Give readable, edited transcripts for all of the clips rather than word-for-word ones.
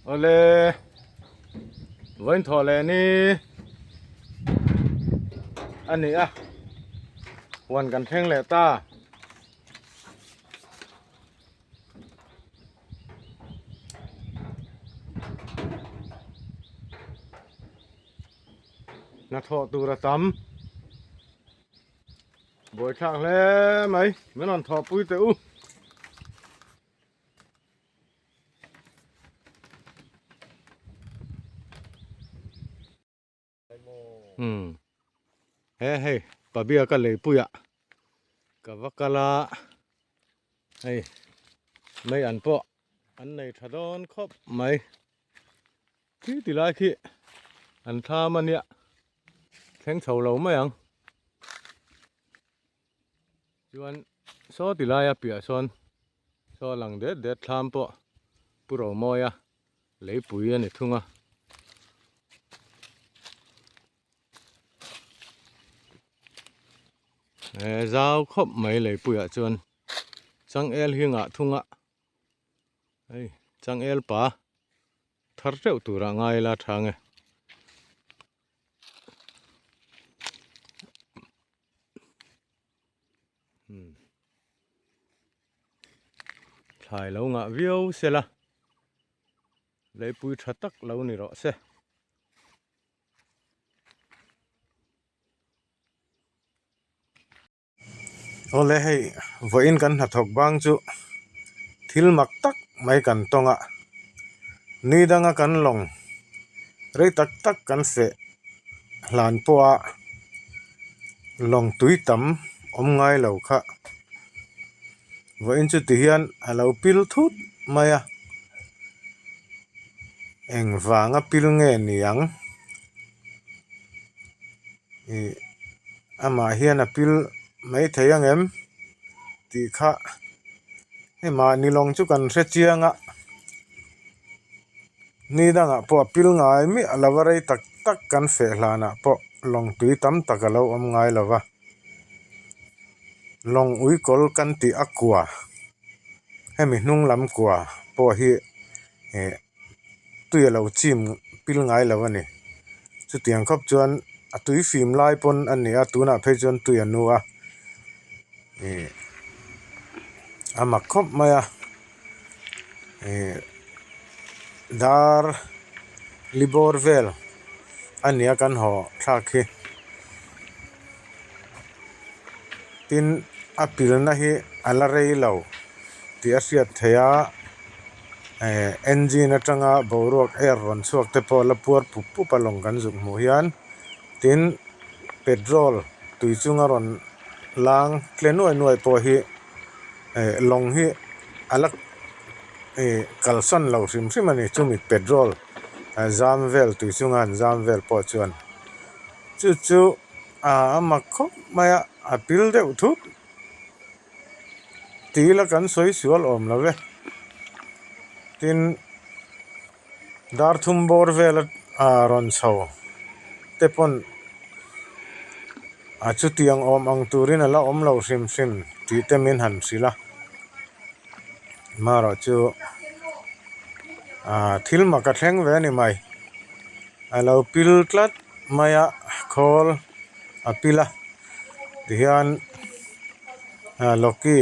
ole vẫn thọ lệ ni anh này à hoàn cảnh thèn lệ ta na thọ tu ra tắm buổi sáng lẽ mấy mấy lần thọ bụi tiêu hey hey bà bia cái lấy bụi ạ cái vác cái la hey mấy ăn po anh này thật đón khóc mấy khi thì lại khi anh tha mà nhỉ khen sầu lâu mấy anh chuan số thì lại bia son số lằng đét tham po bùrọ̀ mồi à lấy bụi này thung à dao khóc mấy lấy bụi à chuan chẳng el hiên à thung à hey chẳng el pa thar reu tura ngai la thang thải lâu ngạ viêu xe la lấy bụi thật tắc lâu này rõ xe ole hey voin kan hathok bang chu thil mak tak mai kan tonga ni danga kan long rei tak tak kan fe hlan poa long tui tam om ngai lo kha voin chu ti hian alo pil thut maya eng wanga pil nge niang ama hian a pil mai theiang em ti kha ema ni long chu kan hre chianga ni danga po pil ngai mi alawarei tak tak kan fe hlana po long tui tam takalo om ngai lova long ui kol kan ti akwa hemi hnung lam kwa po hi tui lo chim pil ngai lawani chu tiang khop chuan a tui fim lai pon ani a tuna phei chuan tui anu a ama khop maya dar libor vel ania kan ho thak hi tin apil na hi ala rei lo ti a hriat theia engine atanga boruak air ron chuak te pawh la puar pup pup a long kan zuk hmu hian tin petrol tui chunga ron lang tle nuai pawh hi long hi alak kalson lo hrim hrim ani chumi petrol zam vel tui chunga an zam vel pawh chuan chu ama khop maya a pil deuh thut tila kan soi sual om lo ve tin dar thum bor vel a ron chho te pon a chu tiang om ang turin ala om lo hrim hrim ti te min han sila maro chu thil ma ka thleng ve ni mai alo pil tlat maya khol a pila ti hian loki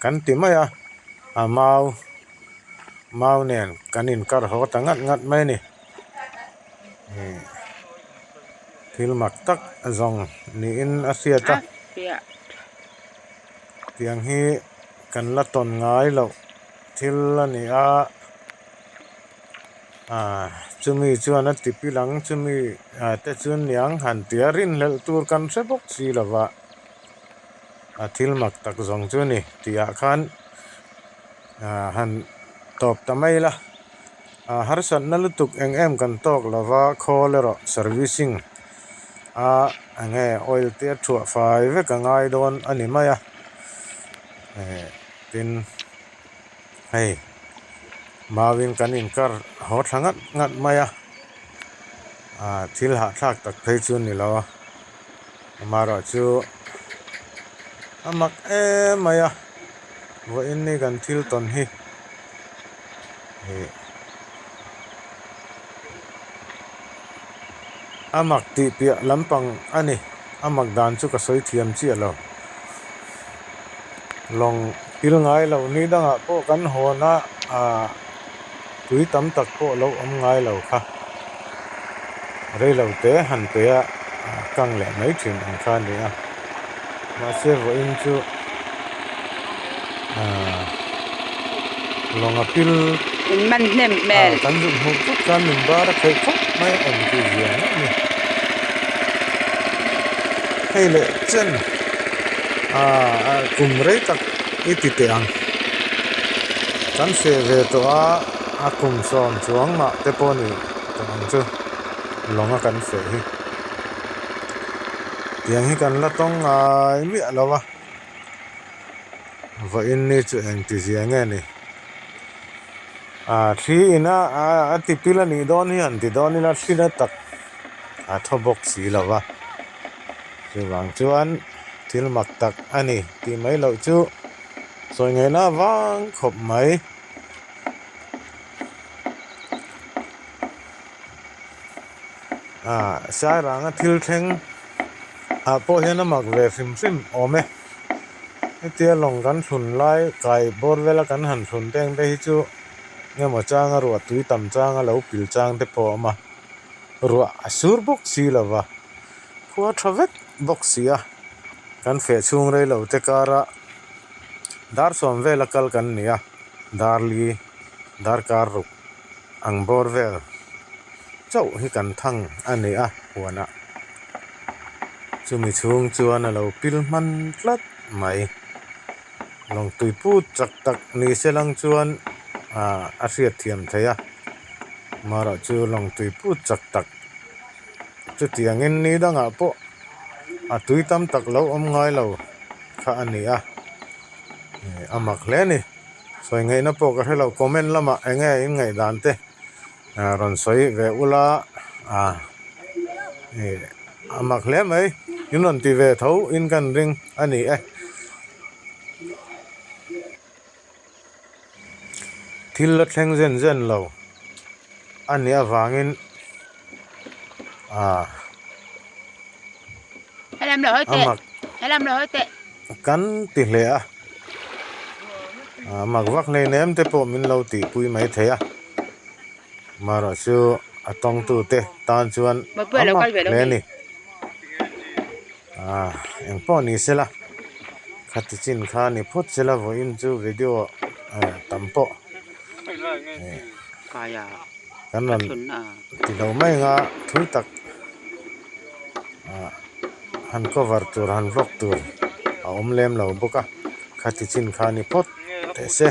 kan ti maya a mau nen kanin kar ho ta ngat mai ni thil mak tak zong ni in a siata tiang hi kan la ton ngai lo thil ani chumi chuan a ti pilang chumi te chun niang han tia rin lel tur kan hre bok si lova thil mak tak zong chu ni tia khan han top tamai la har san na lutuk eng em kan tok lova kholero servicing ange oil te thua fai ve ka ngai don ani maya tin hey mawin kanin kar ho thangat ngat maya thil ha thak tak thei chu ni lo maro chu amak maya vo in ni kan thil ton hi amak ti pia lampang ani amak dan chu ka soi thiam chi alo long pil ngai lo ni danga po kan hona tui tam tak po lo om ngai lo kha rei lo te han pe a kang le mai thin ang kha ni a ma se vo in chu long a pil man nem mel kan zum hu chu kan min bar khai khop mai om ti zia ni hei le chen kum rei tak iti te ang kan se ve to a kum som chuang ma te po ni to ang chu longa kan se hi tiang hi kan la tong ai mi alawa va in ni chu eng ti zia nge ni thi ina a ti pila ni don hi an ti don ina thina tak tho box si lawa chu wang chuan thil mak tak ani ti mai lo chu soi nge na wang khop mai sai ranga thil theng po hian mak ve fim ome tia long kan thun lai kai bor vela kan han thun teng te hi chu nge mo changa ruwa tui tam changa lo pil chang te po ma ruwa asur box si lawa khuwa thavet box sia kan fe chung rei lo te kara dar som vela kal kan nia dar li dar kar ruk ang bor vel chau hi kan thang ani a huana chumi chung chuan a lo pil man tlat mai long tui pu chak tak ni selang chuan a riat thiam theya mara chu long tui pu chak tak chu tiangin ni danga po tui tam tak lo om ngai lo kha ani a amak le ni soi ngai na po ka helo comment lama enge in ngai dan te ron soi ve ula amak le mai yun ron ti ve tho in kan ring ani thil la thleng zen lo ani awangin làm rồi tệ amak làm rồi tệ kan ti hle mak vak nei nem te po min lo ti pui mai theya mara chu atong tu te tan chuan amak le ni eng po ni sela khati chin kha ni phut sela vo in chu video tampo kaya kan ron ti lo mai nga thui tak han cover tur han vlog tur om lem lo boka khati chin kha ni phot te se